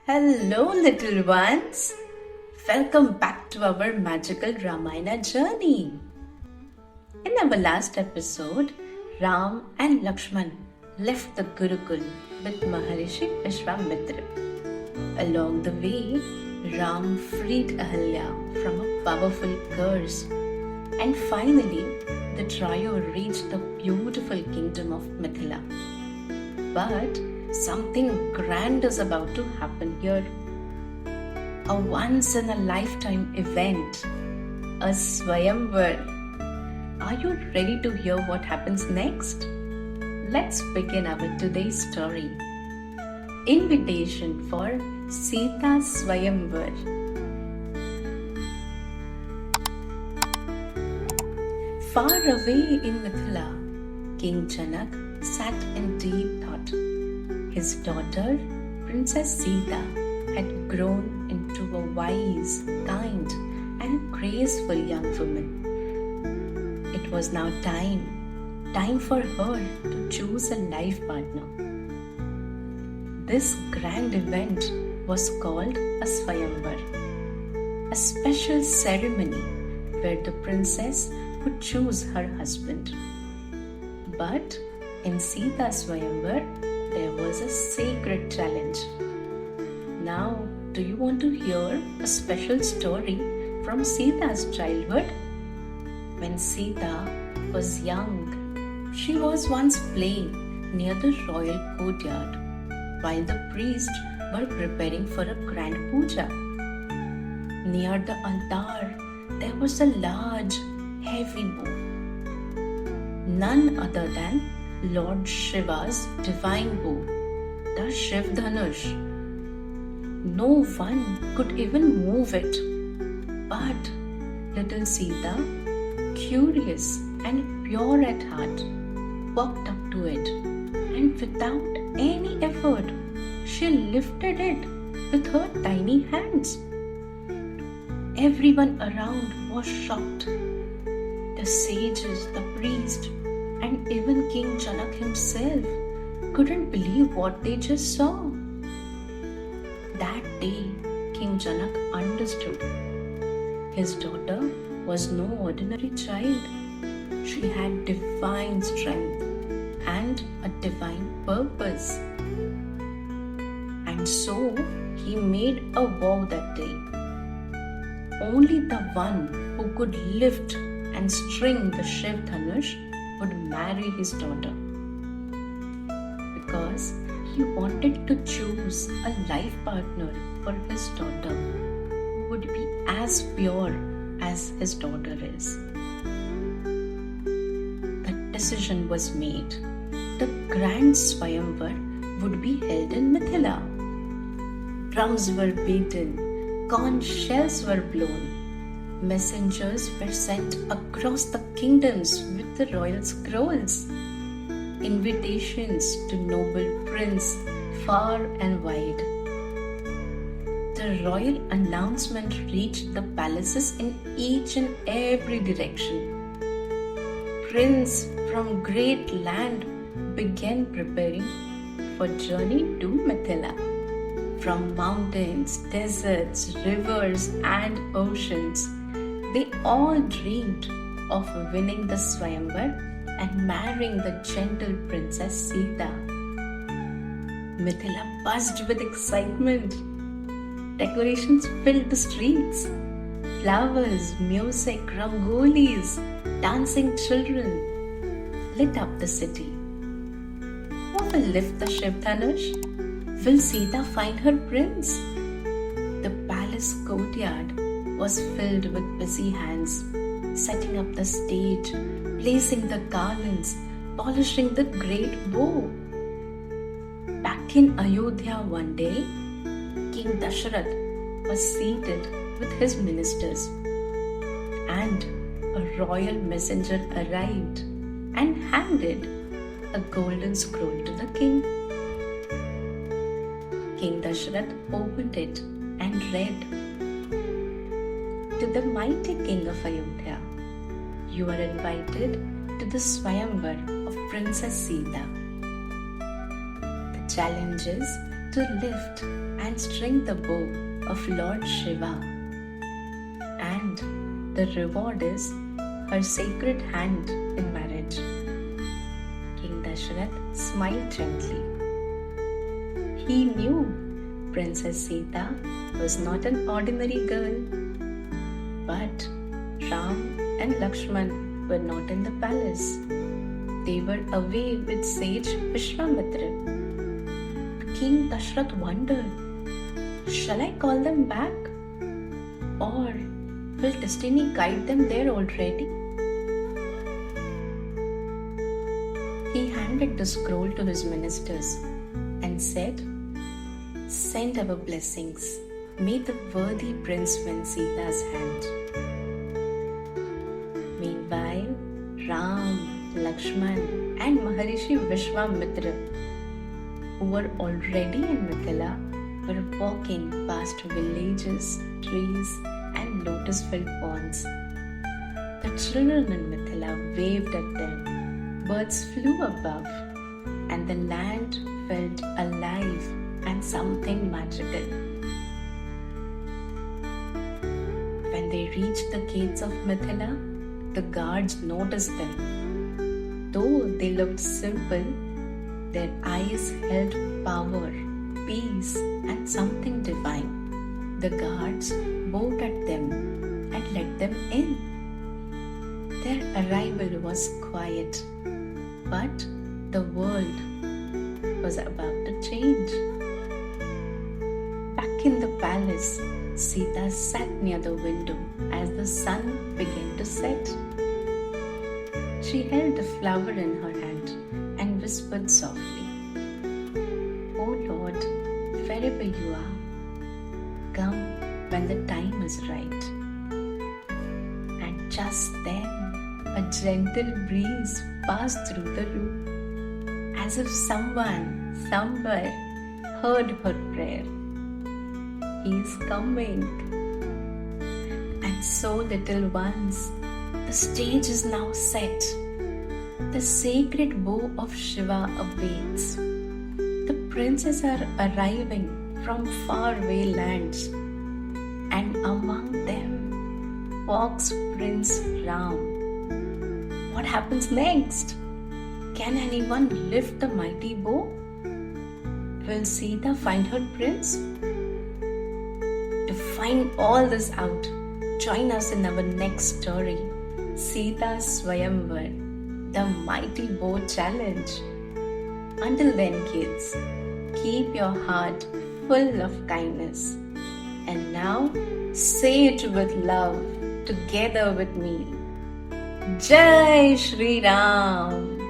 Hello, little ones. Welcome back to our magical Ramayana journey. In our last episode, Ram and Lakshman left the Gurukul with Maharishi Vishwamitra. Along the way, Ram freed Ahalya from a powerful curse, and finally, the trio reached the beautiful kingdom of Mithila. But something grand is about to happen here. A once in a lifetime event, a Swayamvar. Are you ready to hear what happens next? Let's begin our today's story. Invitation for Sita Swayamvar. Far away in Mithila, King Janaka sat in deep thought. His daughter, Princess Sita, had grown into a wise, kind, and graceful young woman. It was now time for her to choose a life partner. This grand event was called a Swayamvar, a special ceremony where the princess would choose her husband. But in Sita Swayamvar, there was a sacred challenge. Now, do you want to hear a special story from Sita's childhood? When Sita was young, she was once playing near the royal courtyard while the priests were preparing for a grand puja. Near the altar, there was a large, heavy bow. None other than Lord Shiva's divine bow, the Shiv Dhanush. No one could even move it. But little Sita, curious and pure at heart, walked up to it, and without any effort, she lifted it with her tiny hands. Everyone around was shocked. The sages, the priest, and even King Janaka himself couldn't believe what they just saw. That day, King Janaka understood. His daughter was no ordinary child. She had divine strength and a divine purpose. And so, he made a vow that day. Only the one who could lift and string the Shiv Dhanush would marry his daughter, because he wanted to choose a life partner for his daughter who would be as pure as his daughter is. The decision was made. The grand Swayamvar would be held in Mithila. Drums were beaten, conch shells were blown. Messengers were sent across the kingdoms with the royal scrolls. Invitations to noble prince far and wide. The royal announcement reached the palaces in each and every direction. Prince from great land began preparing for journey to Mithila. From mountains, deserts, rivers, and oceans, they all dreamed of winning the Swayamvar and marrying the gentle Princess Sita. Mithila buzzed with excitement. Decorations filled the streets. Flowers, music, rangolis, dancing children lit up the city. Who will lift the Shiv Dhanush? Will Sita find her prince? The palace courtyard was filled with busy hands, setting up the stage, placing the garlands, polishing the great bow. Back in Ayodhya one day, King Dasharath was seated with his ministers, and a royal messenger arrived and handed a golden scroll to the king. King Dasharath opened it and read, "To the mighty king of Ayodhya, you are invited to the Swayamvar of Princess Sita. The challenges to lift and string the bow of Lord Shiva. And the reward is her sacred hand in marriage. King Dasharath smiled gently. He knew Princess Sita was not an ordinary girl, but Ram and Lakshman were not in the palace. They were away with sage Vishwamitra. King Dashrath wondered, shall I call them back? Or will destiny guide them there already? He handed the scroll to his ministers and said, send our blessings. May the worthy prince win Sita's hand. Meanwhile, Ram, Lakshman and Maharishi Vishwamitra, who were already in Mithila, were walking past villages, trees and lotus-filled ponds. The children in Mithila waved at them, birds flew above, and the land felt alive and something magical. When they reached the gates of Mithila, the guards noticed them. Though they looked simple, their eyes held power, peace, and something divine. The guards bowed at them and let them in. Their arrival was quiet, but the world was about to change. Back in the palace, Sita sat near the window as the sun began to set. She held a flower in her hand and whispered softly, "O Lord, wherever you are, come when the time is right." And just then, a gentle breeze passed through the room, as if someone somewhere heard her prayer. He is coming. And so, little ones, the stage is now set. The sacred bow of Shiva awaits. The princes are arriving from faraway lands, and among them walks Prince Ram. What happens next? Can anyone lift the mighty bow? Will Sita find her prince? To find all this out, join us in our next story, Sita Swayamvar, the Mighty Bow Challenge. Until then, kids, keep your heart full of kindness. And now, say it with love together with me. Jai Shri Ram!